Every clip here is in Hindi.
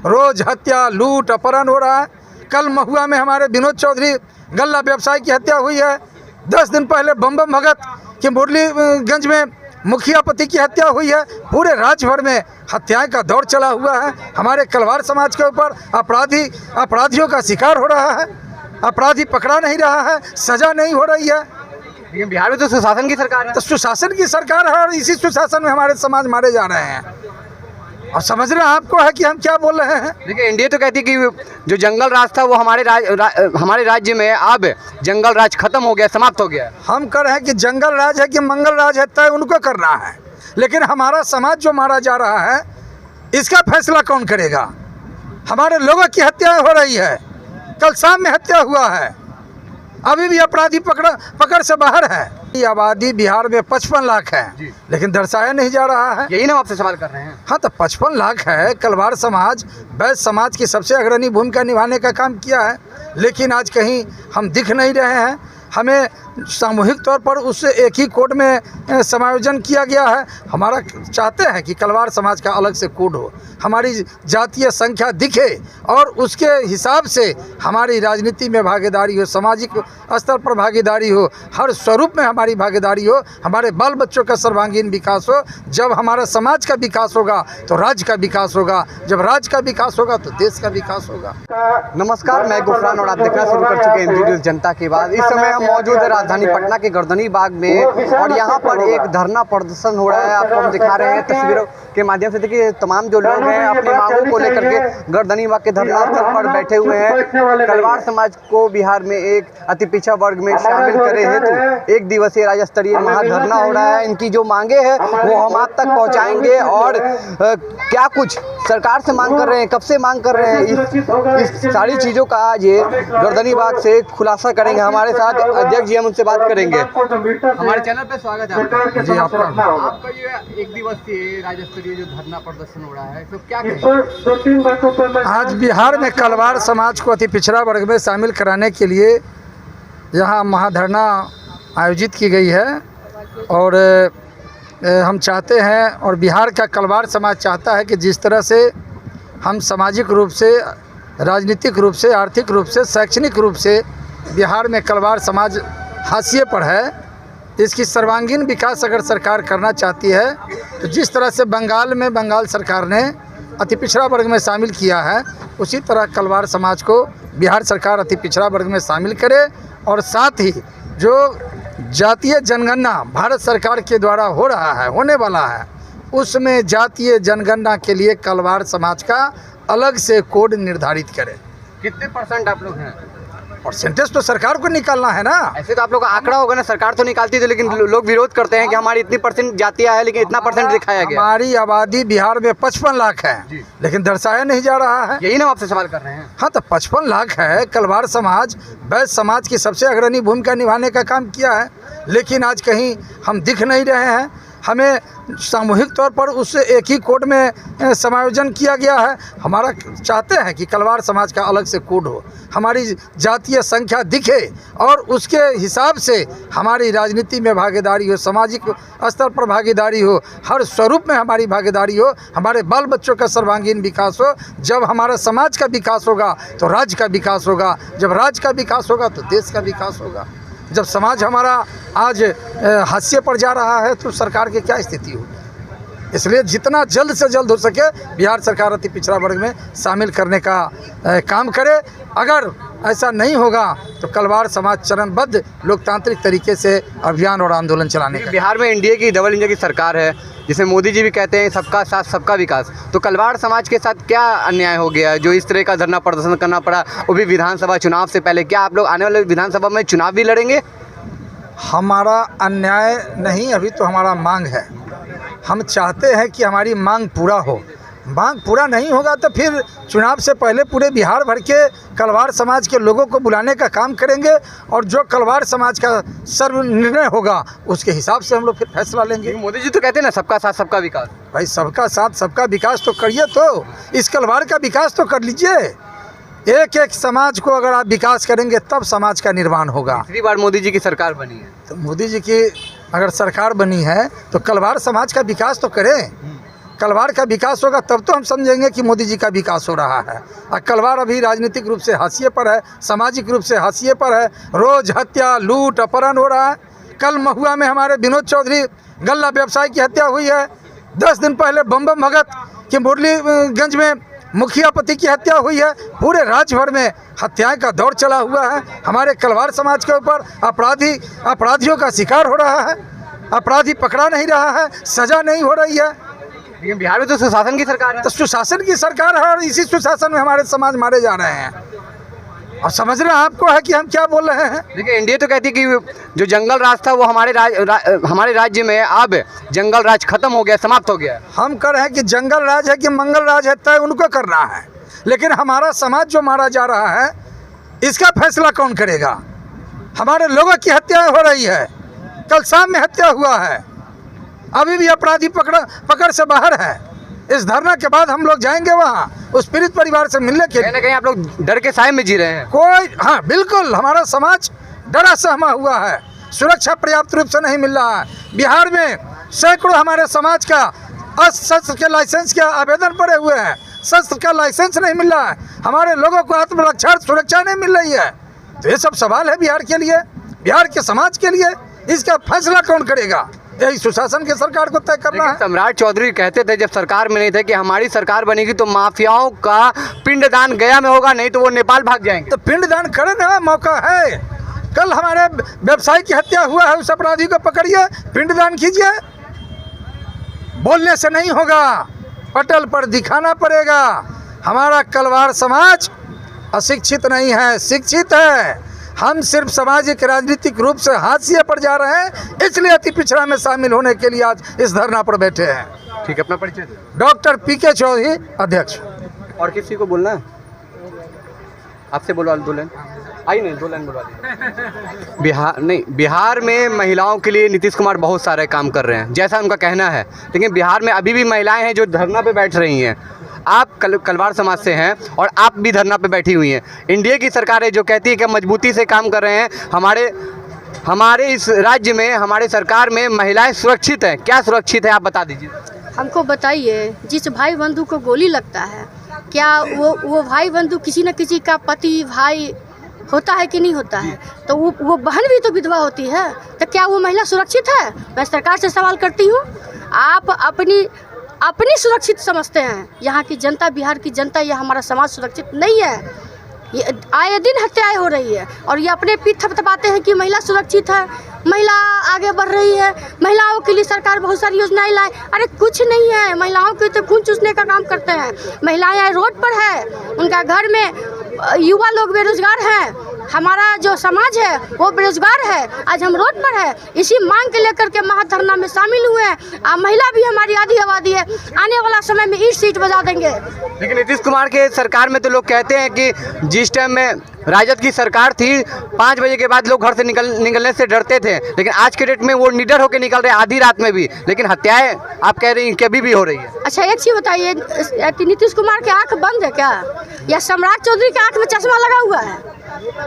रोज हत्या, लूट, अपहरण हो रहा है। कल महुआ में हमारे विनोद चौधरी गल्ला व्यवसायी की हत्या हुई है। 10 दिन पहले बम भगत की मुरलीगंज में मुखिया पति की हत्या हुई है। पूरे राज्य भर में हत्याएं का दौर चला हुआ है। हमारे कलवार समाज के ऊपर अपराधियों का शिकार हो रहा है। अपराधी पकड़ा नहीं रहा है, सजा नहीं हो रही है। लेकिन बिहार में तो सुशासन की सरकार है। तो सुशासन की सरकार है और इसी सुशासन में हमारे समाज मारे जा रहे हैं। और समझना आपको है कि हम क्या बोल रहे हैं। देखिए, एनडीए तो कहती है कि जो जंगल राज था वो हमारे राज्य में अब जंगल राज खत्म हो गया, समाप्त हो गया। हम कह रहे हैं कि जंगल राज है कि मंगल राज है, तय उनको करना है। लेकिन हमारा समाज जो मारा जा रहा है इसका फैसला कौन करेगा। हमारे लोगों की हत्या हो रही है। कल शाम में हत्या हुआ है, अभी भी अपराधी पकड़ से बाहर है। ये आबादी बिहार में 55 लाख है, लेकिन दर्शाया नहीं जा रहा है। यही ना आपसे सवाल कर रहे हैं। हाँ, तो 55 लाख है। कलवार समाज वैश्य समाज की सबसे अग्रणी भूमिका निभाने का काम किया है, लेकिन आज कहीं हम दिख नहीं रहे हैं। हमें सामूहिक तौर पर उससे एक ही कोड में समायोजन किया गया है। हमारा चाहते हैं कि कलवार समाज का अलग से कोड हो, हमारी जातीय संख्या दिखे और उसके हिसाब से हमारी राजनीति में भागीदारी हो, सामाजिक स्तर पर भागीदारी हो, हर स्वरूप में हमारी भागीदारी हो, हमारे बाल बच्चों का सर्वांगीण विकास हो। जब हमारा समाज का विकास होगा तो राज्य का विकास होगा, जब राज्य का विकास होगा तो देश का विकास होगा। नमस्कार, मैं गुफरान और आप देखना शुरू कर चुके हैं एनडी न्यूज़ जनता की बात। इस समय हम मौजूद है राजधानी पटना के गर्दनी बाग में और यहाँ पर एक धरना प्रदर्शन हो रहा है। आपको हम दिखा रहे हैं तस्वीरों के माध्यम से। देखिए, तमाम जो लोग हैं अपनी मांगों को लेकर के गर्दनी बाग के धरना स्थल पर बैठे हुए हैं। कलवार समाज को बिहार में एक अति पिछड़ा वर्ग में शामिल करे हेतु एक दिवसीय राज्य स्तरीय महाधरना हो रहा है। इनकी जो मांगे हैं वो हम आप तक पहुँचाएंगे और क्या कुछ सरकार से मांग कर रहे हैं, कब से मांग कर रहे हैं, इस सारी चीज़ों का आज ये गर्दनी बाग से खुलासा करेंगे। हमारे साथ अध्यक्ष जी, हम उनसे बात करेंगे। हमारे चैनल पे स्वागत है आपका। जी, आपका ये एक दिवसीय राज्य स्तरीय जो धरना प्रदर्शन हो रहा है, तो क्या कहें? आज बिहार में कलवार समाज को अति पिछड़ा वर्ग में शामिल कराने के लिए यहाँ महाधरना आयोजित की गई है और हम चाहते हैं और बिहार का कलवार समाज चाहता है कि जिस तरह से हम सामाजिक रूप से, राजनीतिक रूप से, आर्थिक रूप से, शैक्षणिक रूप से बिहार में कलवार समाज हाशिए पर है, इसकी सर्वांगीण विकास अगर सरकार करना चाहती है तो जिस तरह से बंगाल सरकार ने अति पिछड़ा वर्ग में शामिल किया है, उसी तरह कलवार समाज को बिहार सरकार अति पिछड़ा वर्ग में शामिल करे। और साथ ही जो जातीय जनगणना भारत सरकार के द्वारा हो रहा है, होने वाला है, उसमें जातीय जनगणना के लिए कलवार समाज का अलग से कोड निर्धारित करे। कितने % आप लोग हैं? परसेंटेज तो सरकार को निकालना है ना। ऐसे तो आप लोग का आंकड़ा होगा ना, सरकार तो निकालती थी, लेकिन लोग विरोध करते हैं कि हमारी इतनी % जातियां है लेकिन इतना % दिखाया गया। हमारी आबादी बिहार में 55 लाख है, लेकिन दर्शाया नहीं जा रहा है। यही ना आपसे सवाल कर रहे हैं। हाँ, तो 55 लाख है। कलवार समाज वैश्य समाज की सबसे अग्रणी भूमिका निभाने का काम किया है, लेकिन आज कहीं हम दिख नहीं रहे हैं। हमें सामूहिक तौर पर उससे एक ही कोड में समायोजन किया गया है। हमारा चाहते हैं कि कलवार समाज का अलग से कोड हो, हमारी जातीय संख्या दिखे और उसके हिसाब से हमारी राजनीति में भागीदारी हो, सामाजिक स्तर पर भागीदारी हो, हर स्वरूप में हमारी भागीदारी हो, हमारे बाल बच्चों का सर्वांगीण विकास हो। जब हमारा समाज का विकास होगा तो राज्य का विकास होगा, जब राज्य का विकास होगा तो देश का विकास होगा। जब समाज हमारा आज हाशिए पर जा रहा है तो सरकार की क्या स्थिति होगी। इसलिए जितना जल्द से जल्द हो सके बिहार सरकार अति पिछड़ा वर्ग में शामिल करने का काम करे। अगर ऐसा नहीं होगा तो कलवार समाज चरणबद्ध लोकतांत्रिक तरीके से अभियान और आंदोलन चलाने का। बिहार में एनडीए की डबल इंजन की सरकार है, जिसे मोदी जी भी कहते हैं सबका साथ सबका विकास। तो कलवार समाज के साथ क्या अन्याय हो गया जो इस तरह का धरना प्रदर्शन करना पड़ा, वो भी विधानसभा चुनाव से पहले? क्या आप लोग आने वाले विधानसभा में चुनाव भी लड़ेंगे? हमारा अन्याय नहीं, अभी तो हमारा मांग है। हम चाहते हैं कि हमारी मांग पूरा हो। मांग पूरा नहीं होगा तो फिर चुनाव से पहले पूरे बिहार भर के कलवार समाज के लोगों को बुलाने का काम करेंगे और जो कलवार समाज का सर्व निर्णय होगा उसके हिसाब से हम लोग फिर फैसला लेंगे। मोदी जी तो कहते हैं ना सबका साथ सबका विकास। भाई, सबका साथ सबका विकास तो करिए, तो इस कलवार का विकास तो कर लीजिए। एक एक समाज को अगर आप विकास करेंगे तब समाज का निर्माण होगा। तीसरी बार मोदी जी की सरकार बनी है, तो मोदी जी की अगर सरकार बनी है तो कलवार समाज का विकास तो करें। कलवार का विकास होगा तब तो हम समझेंगे कि मोदी जी का विकास हो रहा है। और कलवार अभी राजनीतिक रूप से हाशिए पर है, सामाजिक रूप से हाशिए पर है। रोज़ हत्या, लूट, अपहरण हो रहा है। कल महुआ में हमारे विनोद चौधरी गल्ला व्यवसायी की हत्या हुई है। 10 दिन पहले बम भगत कि मुरलीगंज में मुखिया पति की हत्या हुई है। पूरे राज्य भर में हत्याएं का दौर चला हुआ है। हमारे कलवार समाज के ऊपर अपराधियों का शिकार हो रहा है। अपराधी पकड़ा नहीं रहा है, सजा नहीं हो रही है। लेकिन बिहार में तो सुशासन की सरकार है। तो सुशासन की सरकार है और इसी सुशासन में हमारे समाज मारे जा रहे हैं। और समझना आपको है कि हम क्या बोल रहे हैं। देखिए, एनडीए तो कहती है कि जो जंगल राज था वो हमारे राज्य में अब जंगल राज खत्म हो गया, समाप्त हो गया। हम कह रहे हैं कि जंगल राज है कि मंगल राज है, तय उनको करना है। लेकिन हमारा समाज जो मारा जा रहा है इसका फैसला कौन करेगा। हमारे लोगों की हत्या हो रही है। कल शाम में हत्या हुआ है, अभी भी अपराधी पकड़ से बाहर है। इस धरना के बाद हम लोग जाएंगे वहाँ उस पीड़ित परिवार से मिलने के लिए। कहीं ना कहीं आप लोग डर के साए में जी रहे हैं। हाँ बिल्कुल, हमारा समाज डरा सहमा हुआ है। सुरक्षा पर्याप्त रूप से नहीं मिल रहा है। बिहार में सैकड़ों हमारे समाज का शस्त्र के लाइसेंस के आवेदन पड़े हुए हैं, शस्त्र का लाइसेंस नहीं मिल रहा है। हमारे लोगों को आत्मरक्षा सुरक्षा नहीं मिल रही है। तो ये सब सवाल है बिहार के लिए, बिहार के समाज के लिए। इसका फैसला कौन करेगा, यही सुशासन की सरकार को तय करना है। सम्राट चौधरी कहते थे जब सरकार में नहीं थे कि हमारी सरकार बनेगी तो माफियाओं का पिंडदान गया में होगा, नहीं तो वो नेपाल भाग जाएंगे। तो पिंडदान करें ना, मौका है। कल हमारे व्यवसायी की हत्या हुआ है, उस अपराधी को पकड़िए, पिंडदान कीजिए। बोलने से नहीं होगा, पटल पर दिखाना पड़ेगा। हमारा कलवार समाज अशिक्षित नहीं है, शिक्षित है। हम सिर्फ सामाजिक राजनीतिक रूप से हाशिए पर जा रहे हैं, इसलिए अति पिछड़ा में शामिल होने के लिए आज इस धरना पर बैठे हैं। ठीक है, अपना परिचय। डॉक्टर पीके चौधरी, अध्यक्ष। और किसी को बोलना है? आपसे बोलवा दो लाइन। आई नहीं, 2 लाइन बोलवा दी। बिहार में महिलाओं के लिए नीतीश कुमार बहुत सारे काम कर रहे हैं, जैसा उनका कहना है। लेकिन बिहार में अभी भी महिलाएं हैं जो धरना पे बैठ रही हैं। आप कलवार समाज से हैं और आप भी धरना पे बैठी हुई हैं। इंडिया की सरकार है जो कहती है कि मजबूती से काम कर रहे हैं। हमारे इस राज्य में, हमारे सरकार में महिलाएं सुरक्षित हैं। क्या सुरक्षित है, आप बता दीजिए। हमको बताइए, जिस भाई बंधु को गोली लगता है, क्या वो भाई बंधु किसी न किसी का पति भाई होता है कि नहीं होता है? तो वो बहन भी तो विधवा होती है। तो क्या वो महिला सुरक्षित है? मैं सरकार से सवाल करती हूँ। आप अपनी सुरक्षित समझते हैं, यहाँ की जनता, बिहार की जनता, या हमारा समाज सुरक्षित नहीं है। ये आए दिन हत्याएं हो रही है और ये अपने पीठ थपथपाते हैं कि महिला सुरक्षित है, महिला आगे बढ़ रही है, महिलाओं के लिए सरकार बहुत सारी योजनाएं लाए। अरे कुछ नहीं है, महिलाओं के तो खून चूसने का काम करते हैं। महिलाएं रोड पर है, उनका घर में युवा लोग बेरोजगार हैं। हमारा जो समाज है वो बेरोजगार है, आज हम रोड पर है। इसी मांग के लेकर के महाधरना में शामिल हुए हैं। महिला भी हमारी आधी आबादी है, आने वाला समय में ईंट सीट बजा देंगे। लेकिन नीतीश कुमार के सरकार में तो लोग कहते हैं कि जिस टाइम में राजद की सरकार थी 5 बजे के बाद लोग घर से निकलने से डरते थे, लेकिन आज के डेट में वो निडर होकर निकल रहे हैं आधी रात में भी। लेकिन हत्याएं आप कह रही हैं कि अभी भी हो रही है। अच्छा एक चीज़ बताइए, नीतीश कुमार की आंख बंद है क्या, या सम्राट चौधरी के आंख में चश्मा लगा हुआ है,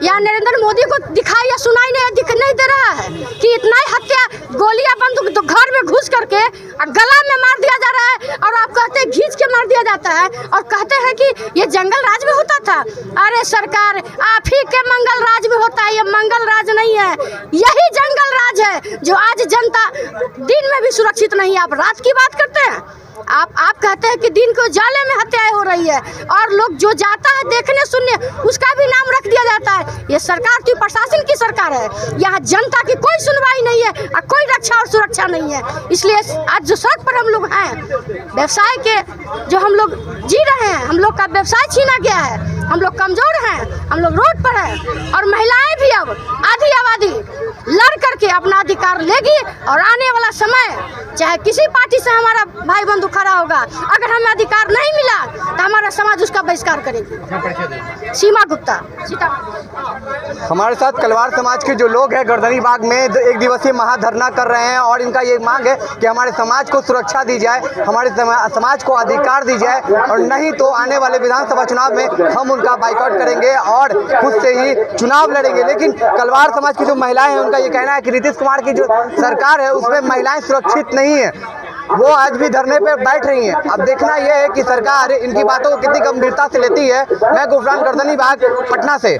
या नरेंद्र मोदी को दिखाई या सुनाई नहीं दे रहा है कि इतना ही हत्या, गोलियां बंदूक तो घर में घुस करके गला में मार दिया जा रहा है, और आप कहते हैं घींच के मार दिया जाता है, और कहते हैं कि ये जंगल राज में होता था। अरे सरकार, आप ही के मंगल राज में होता है, ये मंगल राज नहीं है, यही जंगल राज है जो आज जनता दिन में भी सुरक्षित नहीं है। आप रात की बात करते हैं, आप कहते हैं कि दिन को जाले में हत्याएं हो रही है, और लोग जो जाता है देखने सुनने उसका भी नाम रख दिया जाता है। ये सरकार तो प्रशासन की सरकार है, यहाँ जनता की कोई सुनवाई नहीं है और कोई रक्षा और सुरक्षा नहीं है। इसलिए आज जो सड़क पर हम लोग हैं, व्यवसाय के जो हम लोग जी रहे हैं, हम लोग का व्यवसाय छीना गया है, हम लोग कमजोर हैं, हम लोग रोड पर हैं, और महिलाएं भी अब आधी आबादी लड़ करके अपना अधिकार लेगी। और आने वाला समय चाहे किसी पार्टी से हमारा भाई बंधु खड़ा होगा, अगर हमें अधिकार नहीं मिला तो हमारा समाज उसका बहिष्कार करेगी। सीमा गुप्ता, सीतामढ़ी। हमारे साथ कलवार समाज के जो लोग हैं गर्दनी बाग में 1 दिवसीय महाधरना कर रहे हैं, और इनका ये मांग है कि हमारे समाज को सुरक्षा दी जाए, हमारे समाज को अधिकार दी जाए, और नहीं तो आने वाले विधानसभा चुनाव में हम उनका बाइकआउट करेंगे और खुद से ही चुनाव लड़ेंगे। लेकिन कलवार समाज की जो महिलाएं हैं उनका ये कहना है कि नीतीश कुमार की जो सरकार है उसमें महिलाएं सुरक्षित नहीं है। वो आज भी धरने पे बैठ रही हैं। अब देखना यह है कि सरकार इनकी बातों को कितनी गंभीरता से लेती है। मैं गुफरान गर्दनी बाग, पटना से।